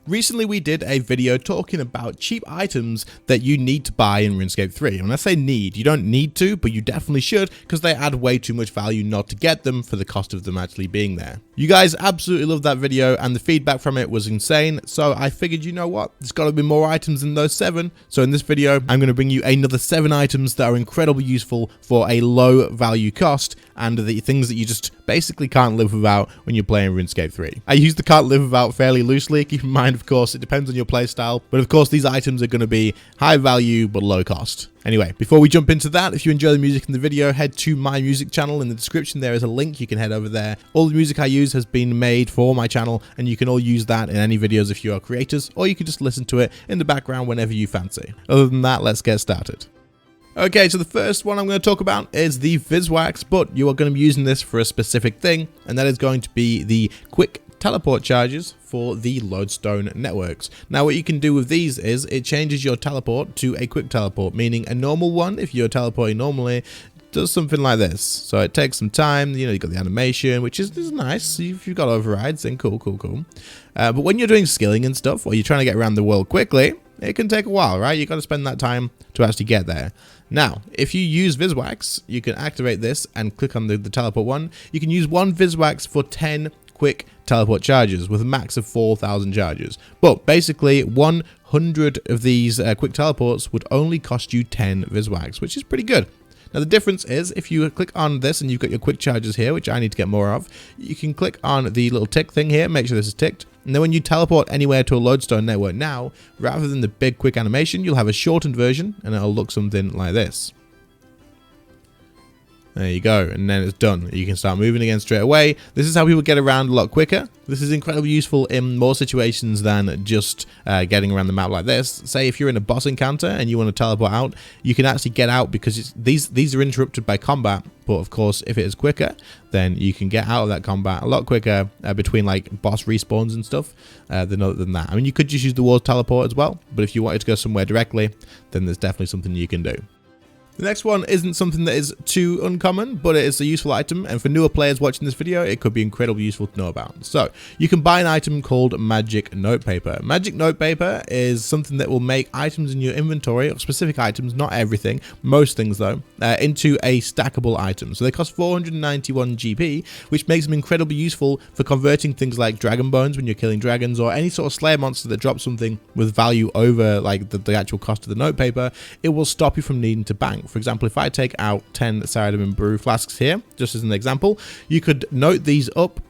Recently we did a video talking about cheap items that you need to buy in RuneScape 3. And when I say need, you don't need to, but you definitely should, because they add way too much value not to get them for the cost of them actually being there. You guys absolutely loved that video and the feedback from it was insane, so I figured, you know what, there's got to be more items than those 7. So in this video, I'm going to bring you another 7 items that are incredibly useful for a low value cost and the things that you just basically can't live without when you're playing RuneScape 3. I use the can't live without fairly loosely. Keep in mind, of course, it depends on your playstyle, but of course these items are going to be high value but low cost. Anyway, before we jump into that, if you enjoy the music in the video, head to my music channel. In the description there is a link, you can head over there. All the music I use has been made for my channel, and you can all use that in any videos if you are creators, or you can just listen to it in the background whenever you fancy. Other than that, let's get started. Okay, so the first one I'm going to talk about is the Viswax, but you are going to be using this for a specific thing, and that is going to be the quick teleport charges for the lodestone networks. Now what you can do with these is it changes your teleport to a quick teleport, meaning a normal one, if you're teleporting normally, does something like this. So it takes some time, you know, you've got the animation, which is nice. If you've got overrides, then cool. But when you're doing skilling and stuff, or you're trying to get around the world quickly, it can take a while, right? You've got to spend that time to actually get there. Now, if you use Viswax, you can activate this and click on the teleport one. You can use 1 Viswax for 10 quick teleport charges with a max of 4,000 charges. But basically, 100 of these quick teleports would only cost you 10 Viswax, which is pretty good. Now the difference is if you click on this and you've got your quick charges here, which I need to get more of, you can click on the little tick thing here, make sure this is ticked, and then when you teleport anywhere to a lodestone network now, rather than the big quick animation, you'll have a shortened version and it'll look something like this. There you go, and then it's done. You can start moving again straight away. This is how people get around a lot quicker. This is incredibly useful in more situations than just getting around the map like this. Say if you're in a boss encounter and you want to teleport out, you can actually get out because these are interrupted by combat. But of course, if it is quicker, then you can get out of that combat a lot quicker between like boss respawns and stuff than that. I mean, you could just use the wall teleport as well, but if you wanted to go somewhere directly, then there's definitely something you can do. The next one isn't something that is too uncommon, but it is a useful item, and for newer players watching this video, it could be incredibly useful to know about. So, you can buy an item called Magic Notepaper. Magic Notepaper is something that will make items in your inventory, of specific items, not everything, most things though, into a stackable item. So they cost 491 GP, which makes them incredibly useful for converting things like dragon bones when you're killing dragons, or any sort of slayer monster that drops something with value over like the actual cost of the notepaper. It will stop you from needing to bank. For example, if I take out 10 Saradam and Brew flasks here, just as an example, you could note these up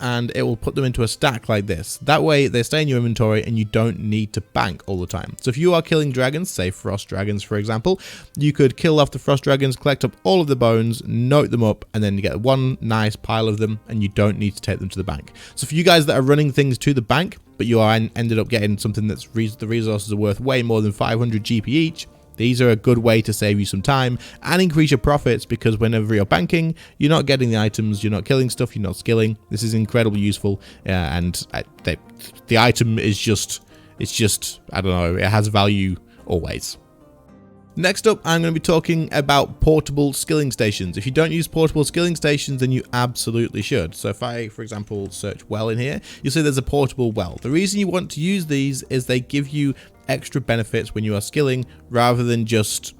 and it will put them into a stack like this. That way they stay in your inventory and you don't need to bank all the time. So if you are killing dragons, say frost dragons for example, you could kill off the frost dragons, collect up all of the bones, note them up, and then you get one nice pile of them and you don't need to take them to the bank. So for you guys that are running things to the bank, but you are ended up getting something that's the resources are worth way more than 500 GP each, these are a good way to save you some time and increase your profits, because whenever you're banking, you're not getting the items, you're not killing stuff, you're not skilling. This is incredibly useful, and the item is just, I don't know, it has value always. Next up, I'm going to be talking about portable skilling stations. If you don't use portable skilling stations, then you absolutely should. So if I, for example, search well in here, you'll see there's a portable well. The reason you want to use these is they give you extra benefits when you are skilling rather than just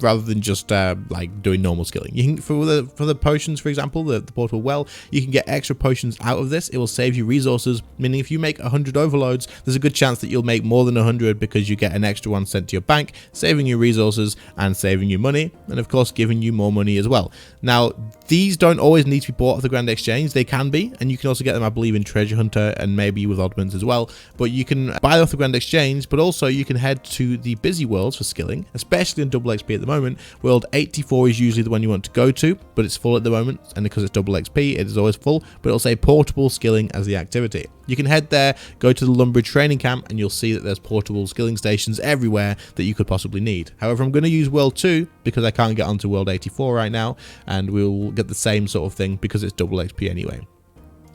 like doing normal skilling. You can, for the potions, for example, the portable well, you can get extra potions out of this. It will save you resources, meaning if you make 100 overloads, there's a good chance that you'll make more than 100 because you get an extra one sent to your bank, saving you resources and saving you money, and of course giving you more money as well. Now, these don't always need to be bought off the Grand Exchange. They can be, and you can also get them, I believe, in Treasure Hunter and maybe with oddments as well. But you can buy them off the Grand Exchange, but also you can head to the busy worlds for skilling, especially in double XP at the moment. World 84 is usually the one you want to go to, but it's full at the moment, and because it's double XP, it is always full, but it'll say portable skilling as the activity. You can head there, go to the Lumbridge training camp, and you'll see that there's portable skilling stations everywhere that you could possibly need. However, I'm going to use World 2 because I can't get onto World 84 right now, and we'll get the same sort of thing because it's double XP anyway.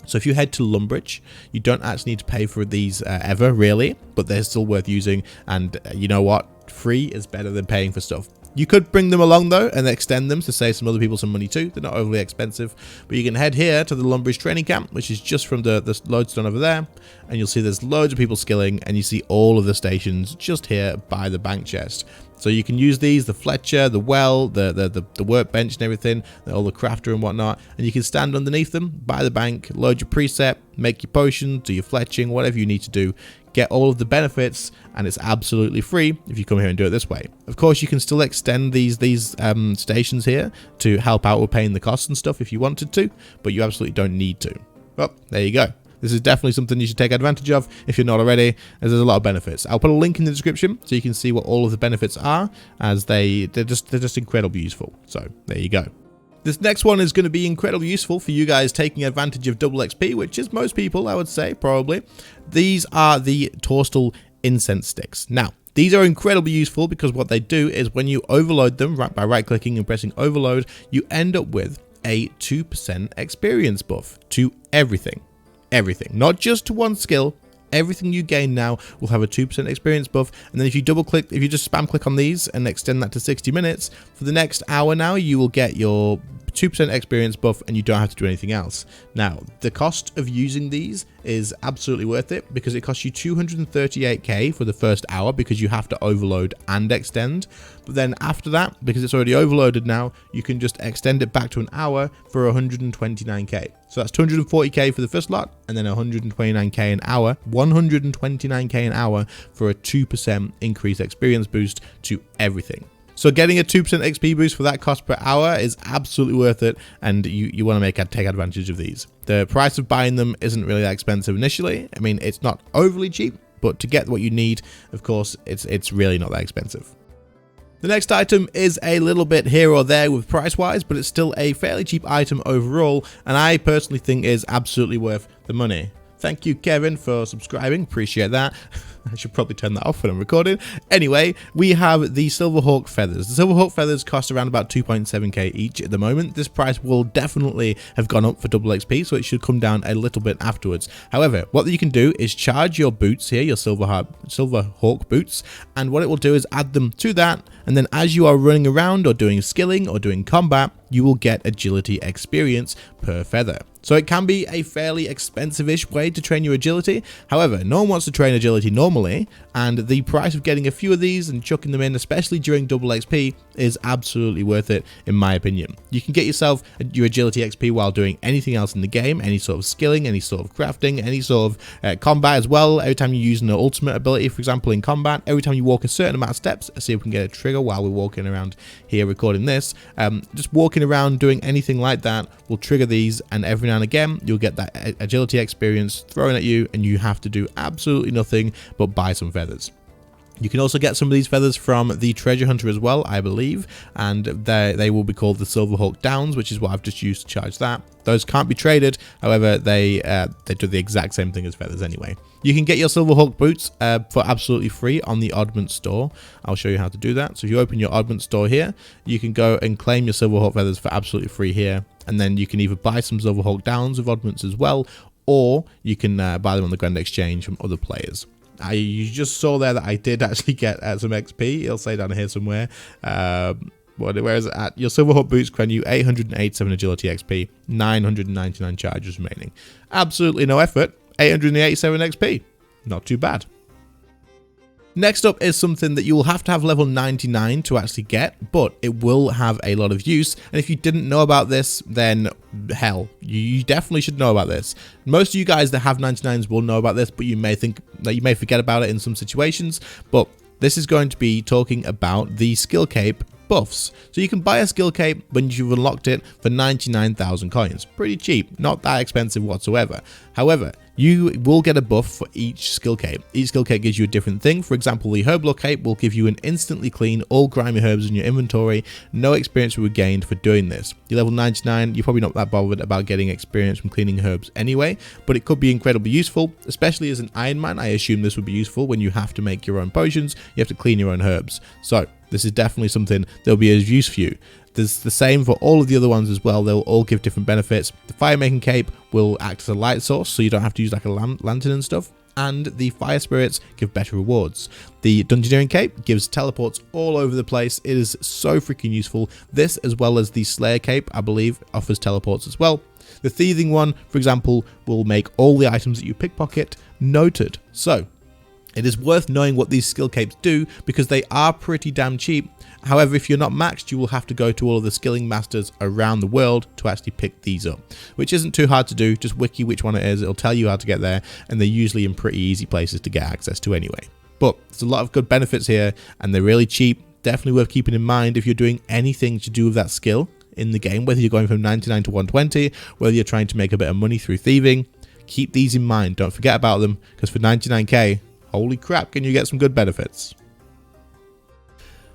So if you head to Lumbridge, you don't actually need to pay for these ever, really, but they're still worth using, and you know what? Free is better than paying for stuff. You could bring them along though and extend them to save some other people some money too. They're not overly expensive. But you can head here to the Lumbridge training camp, which is just from the lodestone over there. And you'll see there's loads of people skilling, and you see all of the stations just here by the bank chest. So you can use these, the Fletcher, the well, the workbench and everything, all the crafter and whatnot, and you can stand underneath them by the bank, load your preset, make your potions, do your fletching, whatever you need to do, get all of the benefits, and it's absolutely free if you come here and do it this way. Of course, you can still extend these stations here to help out with paying the costs and stuff if you wanted to, but you absolutely don't need to. Well, there you go. This is definitely something you should take advantage of if you're not already, as there's a lot of benefits. I'll put a link in the description so you can see what all of the benefits are, as they're just incredibly useful. So there you go. This next one is going to be incredibly useful for you guys taking advantage of double XP, which is most people, I would say, probably. These are the Torstal incense sticks. Now, these are incredibly useful because what they do is when you overload them by right-clicking and pressing overload, you end up with a 2% experience buff to everything. Everything, not just to one skill. Everything you gain now will have a 2% experience buff, and then if you just spam click on these and extend that to 60 minutes, for the next hour now you will get your 2% experience buff and you don't have to do anything else. Now, the cost of using these is absolutely worth it because it costs you 238k for the first hour because you have to overload and extend. But then after that, because it's already overloaded now, you can just extend it back to an hour for 129k. So that's 240k for the first lot and then 129k an hour, 129k an hour for a 2% increased experience boost to everything. So getting a 2% XP boost for that cost per hour is absolutely worth it, and you want to take advantage of these. The price of buying them isn't really that expensive initially. I mean, it's not overly cheap, but to get what you need, of course, it's really not that expensive. The next item is a little bit here or there with price-wise, but it's still a fairly cheap item overall, and I personally think is absolutely worth the money. Thank you, Kevin, for subscribing. Appreciate that. I should probably turn that off when I'm recording. Anyway, we have the Silverhawk Feathers. The Silverhawk Feathers cost around about 2.7k each at the moment. This price will definitely have gone up for double XP, so it should come down a little bit afterwards. However, what you can do is charge your boots here, your Silverhawk boots, and what it will do is add them to that, and then as you are running around or doing skilling or doing combat, you will get agility experience per feather. So it can be a fairly expensive-ish way to train your agility. However, no one wants to train agility normally, and the price of getting a few of these and chucking them in, especially during double XP, is absolutely worth it, in my opinion. You can get yourself your agility XP while doing anything else in the game, any sort of skilling, any sort of crafting, any sort of combat as well. Every time you use an ultimate ability, for example, in combat, every time you walk a certain amount of steps, let's see if we can get a trigger while we're walking around here recording this. Just walking around doing anything like that will trigger these, and every now and again you'll get that agility experience thrown at you, and you have to do absolutely nothing but buy some feathers. You can also get some of these feathers from the treasure hunter as well, I believe, and they will be called the Silverhawk Downs, which is what I've just used to charge that. Those can't be traded, however, they do the exact same thing as feathers anyway. You can get your Silverhawk boots for absolutely free on the Oddment store. I'll show you how to do that. So if you open your Oddment store here, you can go and claim your Silverhawk feathers for absolutely free here, and then you can either buy some Silverhawk Downs with Oddments as well, or you can buy them on the Grand Exchange from other players. You just saw there that I did actually get some XP. It'll say down here somewhere. Where is it at? Your Silverhawk boots grant you 887 agility XP, 999 charges remaining. Absolutely no effort. 887 XP. Not too bad. Next up is something that you will have to have level 99 to actually get, but it will have a lot of use. And if you didn't know about this, then hell, you definitely should know about this. Most of you guys that have 99s will know about this, but you may think that you may forget about it in some situations. But this is going to be talking about the skill cape buffs. So you can buy a skill cape when you've unlocked it for 99,000 coins. Pretty cheap, not that expensive whatsoever. However, you will get a buff for each skill cape. Each skill cape gives you a different thing. For example, the Herblore cape will give you an instantly clean all grimy herbs in your inventory. No experience will be gained for doing this. You're level 99, you're probably not that bothered about getting experience from cleaning herbs anyway, but it could be incredibly useful, especially as an Iron Man. I assume this would be useful when you have to make your own potions, you have to clean your own herbs. So this is definitely something that'll be of use for you. There's the same for all of the other ones as well. They'll all give different benefits. The fire making cape will act as a light source, so you don't have to use like a lantern and stuff. and the Fire Spirits give better rewards. The Dungeoneering Cape gives teleports all over the place. It is so freaking useful. This, as well as the Slayer Cape, I believe, offers teleports as well. The Thieving one, for example, will make all the items that you pickpocket noted. So, it is worth knowing what these skill capes do because they are pretty damn cheap. However, if you're not maxed, you will have to go to all of the skilling masters around the world to actually pick these up, which isn't too hard to do. Just wiki which one it is. It'll tell you how to get there, and they're usually in pretty easy places to get access to anyway. But there's a lot of good benefits here, and they're really cheap. Definitely worth keeping in mind if you're doing anything to do with that skill in the game, whether you're going from 99 to 120, whether you're trying to make a bit of money through thieving. Keep these in mind. Don't forget about them, because for 99k, holy crap, can you get some good benefits.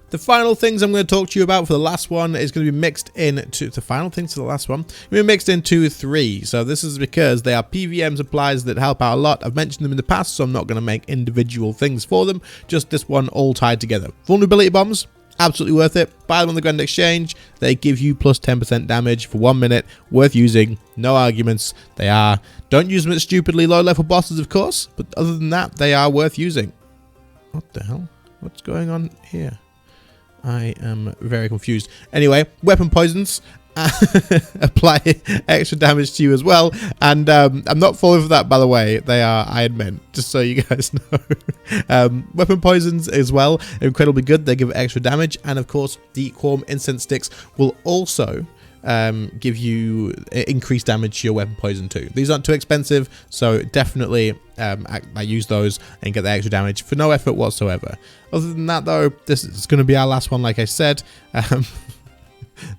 The final things I'm going to talk to you about for the last one is going to be mixed into the final things for the last one. We're mixed into 3. So this is because they are PVM supplies that help out a lot. I've mentioned them in the past, so I'm not going to make individual things for them. Just this one all tied together. Vulnerability bombs, absolutely worth it. Buy them on the Grand Exchange. They give you plus 10% damage for 1 minute. Worth using. No arguments. They are. Don't use them at stupidly low level bosses, of course. But other than that, they are worth using. What the hell? What's going on here? I am very confused. Anyway, weapon poisons apply extra damage to you as well. And I'm not falling for that, by the way. They are Iron Men, just so you guys know. Weapon poisons as well, incredibly good. They give extra damage. And of course, the Quorum Incense Sticks will also give you increased damage to your weapon poison too. These aren't too expensive, so definitely I use those and get the extra damage for no effort whatsoever. Other than that though, this is going to be our last one, like I said.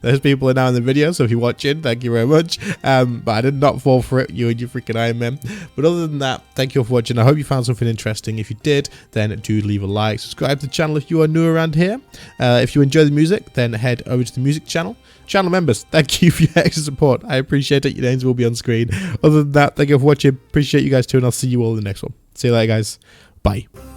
There's people now in the video, so if you're watching, thank you very much. But I did not fall for it, you and your freaking Iron Man. But other than that, thank you all for watching. I hope you found something interesting. If you did, then do leave a like. Subscribe to the channel if you are new around here. If you enjoy the music, then head over to the music channel. Channel members, thank you for your extra support. I appreciate it. Your names will be on screen. Other than that, thank you for watching. Appreciate you guys too, and I'll see you all in the next one. See you later, guys. Bye.